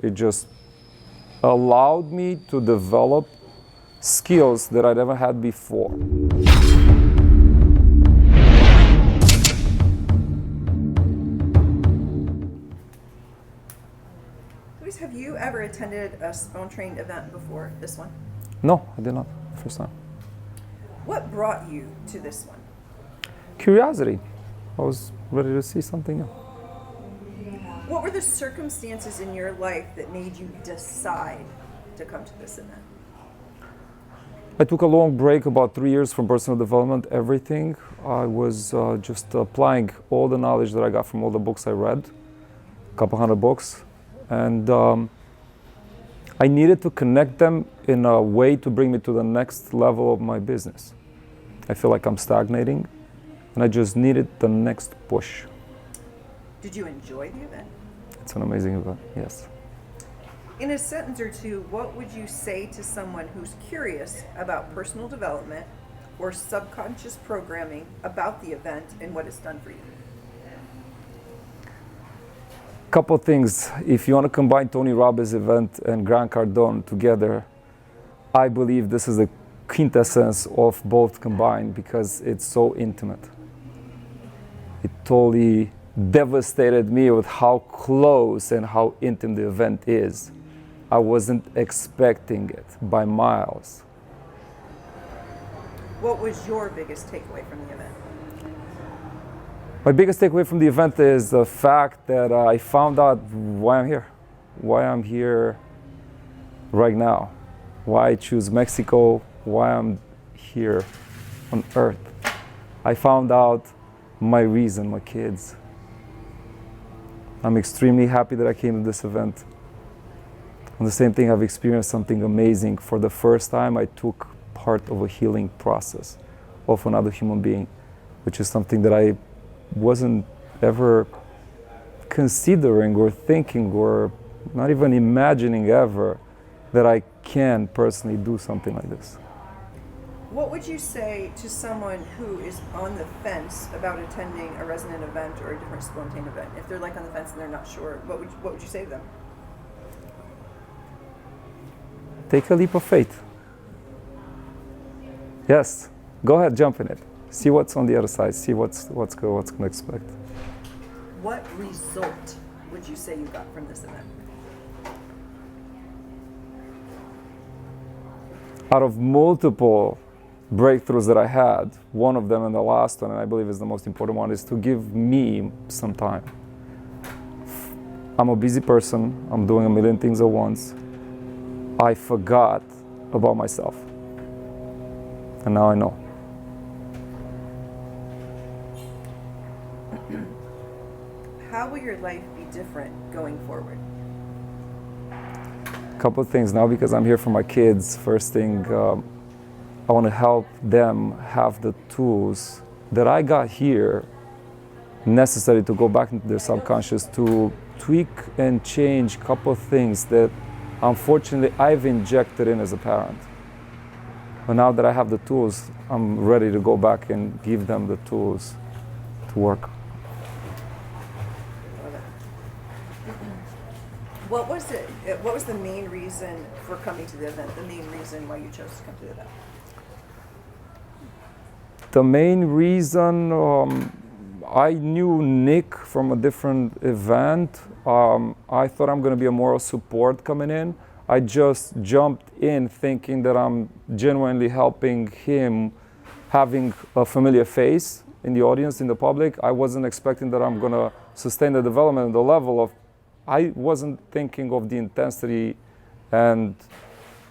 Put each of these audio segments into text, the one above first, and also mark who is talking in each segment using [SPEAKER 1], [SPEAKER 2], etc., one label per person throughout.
[SPEAKER 1] It just allowed me to develop skills that I never had before.
[SPEAKER 2] Luis, have you ever attended a SPOHNTRAINED event before this one?
[SPEAKER 1] No, I did not. First time.
[SPEAKER 2] What brought you to this one?
[SPEAKER 1] Curiosity. I was ready to see something new.
[SPEAKER 2] What were the circumstances in your life that made you decide to come to this event?
[SPEAKER 1] I took a long break, about 3 years from personal development, everything. I was just applying all the knowledge that I got from all the books I read, a couple hundred books. And I needed to connect them in a way to bring me to the next level of my business. I feel like I'm stagnating, and I just needed the next push.
[SPEAKER 2] Did you enjoy the event?
[SPEAKER 1] It's an amazing event, yes.
[SPEAKER 2] In a sentence or two, what would you say to someone who's curious about personal development or subconscious programming about the event and what it's done for you?
[SPEAKER 1] Couple things. If you want to combine Tony Robbins' event and Grant Cardone together, I believe this is the quintessence of both combined because it's so intimate. It totally devastated me with how close and how intimate the event is. I wasn't expecting it by miles.
[SPEAKER 2] What was your biggest takeaway from the event?
[SPEAKER 1] My biggest takeaway from the event is the fact that I found out why I'm here right now, why I choose Mexico, why I'm here on Earth. I found out my reason, my kids. I'm extremely happy that I came to this event. And the same thing, I've experienced something amazing. For the first time, I took part of a healing process of another human being, which is something that I wasn't ever considering or thinking or not even imagining ever that I can personally do something like this.
[SPEAKER 2] What would you say to someone who is on the fence about attending a resonant event or a different SPOHNTRAINED event? If they're like on the fence and they're not sure, what would you say to them?
[SPEAKER 1] Take a leap of faith. Yes, go ahead, jump in it. See what's on the other side. See what's going to expect.
[SPEAKER 2] What result would you say you got from this event?
[SPEAKER 1] Out of multiple breakthroughs that I had, one of them and the last one, and I believe is the most important one, is to give me some time. I'm a busy person. I'm doing a million things at once. I forgot about myself. And now I know.
[SPEAKER 2] How will your life be different going forward?
[SPEAKER 1] A couple of things now, because I'm here for my kids. First thing, I want to help them have the tools that I got here necessary to go back into their subconscious to tweak and change a couple of things that unfortunately I've injected in as a parent. But now that I have the tools, I'm ready to go back and give them the tools to work.
[SPEAKER 2] What was the main reason for coming to the event? The main reason why you chose to come to the event?
[SPEAKER 1] The main reason, I knew Nick from a different event. I thought I'm going to be a moral support coming in. I just jumped in thinking that I'm genuinely helping him, having a familiar face in the audience, in the public. I wasn't expecting that I'm going to sustain the development and the level of, I wasn't thinking of the intensity, and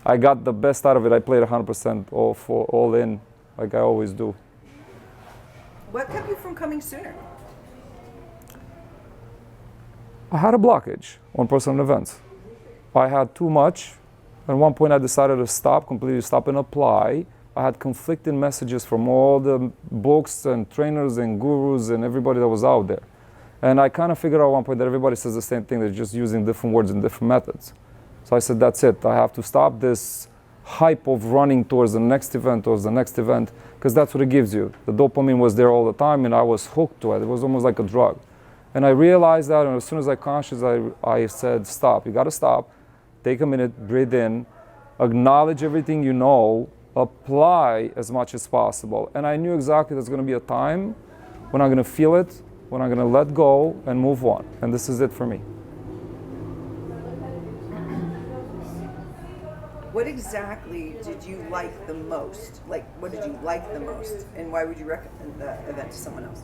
[SPEAKER 1] I got the best out of it. I played 100% all in, like I always do.
[SPEAKER 2] What kept you from coming sooner?
[SPEAKER 1] I had a blockage on personal events. I had too much. At one point I decided to completely stop and apply. I had conflicting messages from all the books and trainers and gurus and everybody that was out there. And I kind of figured out at one point that everybody says the same thing, they're just using different words and different methods. So I said, that's it. I have to stop this hype of running towards the next event, because that's what it gives you. The dopamine was there all the time, and I was hooked to it. It was almost like a drug. And I realized that, and as soon as I conscious, I said, stop. You got to stop. Take a minute, breathe in, acknowledge everything you know, apply as much as possible. And I knew exactly there's going to be a time when I'm going to feel it, when I'm going to let go and move on. And this is it for me.
[SPEAKER 2] What exactly did you like the most? Like, what did you like the most? And why would you recommend that event to someone else?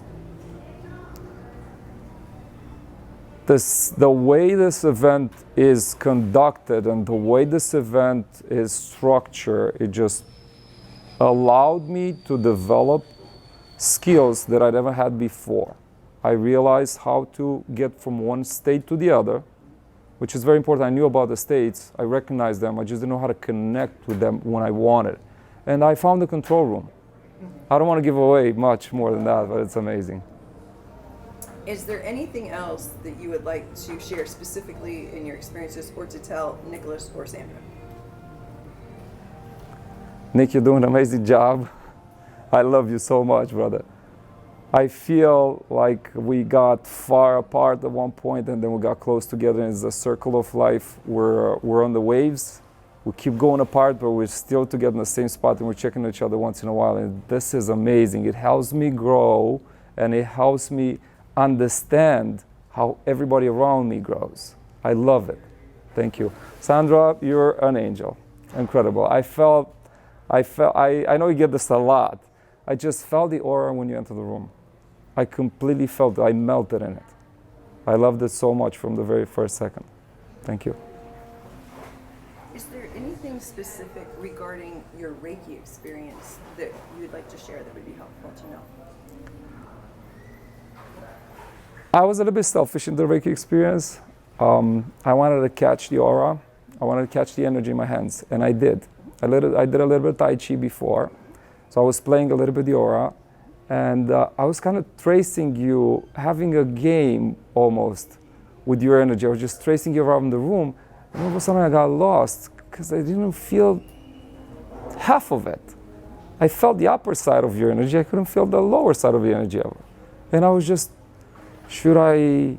[SPEAKER 1] The way this event is conducted and the way this event is structured, it just allowed me to develop skills that I never had before. I realized how to get from one state to the other, which is very important. I knew about the states, I recognized them, I just didn't know how to connect with them when I wanted. And I found the control room. I don't want to give away much more than that, but it's amazing.
[SPEAKER 2] Is there anything else that you would like to share specifically in your experiences or to tell Nicholas or Sandra?
[SPEAKER 1] Nick, you're doing an amazing job. I love you so much, brother. I feel like we got far apart at one point and then we got close together. It's a circle of life. We're on the waves. We keep going apart, but we're still together in the same spot and we're checking each other once in a while. And this is amazing. It helps me grow and it helps me understand how everybody around me grows. I love it. Thank you. Sandra, you're an angel. Incredible. I know you get this a lot. I just felt the aura when you enter the room. I completely felt it. I melted in it. I loved it so much from the very first second. Thank you.
[SPEAKER 2] Is there anything specific regarding your Reiki experience that you'd like to share that would be helpful to know?
[SPEAKER 1] I was a little bit selfish in the Reiki experience. I wanted to catch the aura. I wanted to catch the energy in my hands, and I did. I did a little bit of Tai Chi before, so I was playing a little bit the aura, and I was kind of tracing you, having a game almost with your energy. I was just tracing you around the room, and all of a sudden I got lost because I didn't feel half of it. I felt the upper side of your energy. I couldn't feel the lower side of the energy of it. And I was just, should I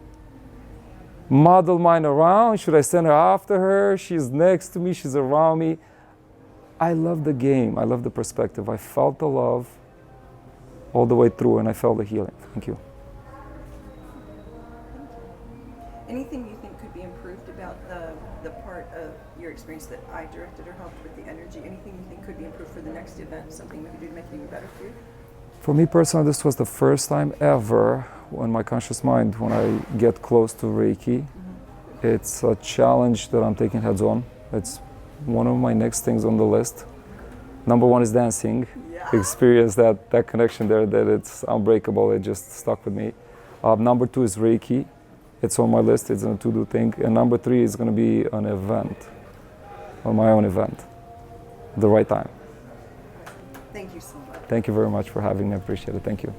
[SPEAKER 1] model mine around? Should I send her after her? She's next to me, she's around me. I love the game, I love the perspective. I felt the love all the way through and I felt the healing. Thank you.
[SPEAKER 2] Anything you think could be improved about the part of your experience that I directed or helped with the energy? Anything you think could be improved for the next event? Something we could do to make it even better for you?
[SPEAKER 1] For me personally, this was the first time ever in my conscious mind when I get close to Reiki. Mm-hmm. It's a challenge that I'm taking heads on. It's one of my next things on the list. Number one is dancing. Yeah. Experience that connection there, that it's unbreakable. It just stuck with me. Number two is Reiki. It's on my list. It's a to-do thing. And number three is going to be an event, on my own event, at the right time.
[SPEAKER 2] Thank you so much.
[SPEAKER 1] Thank you very much for having me. I appreciate it. Thank you.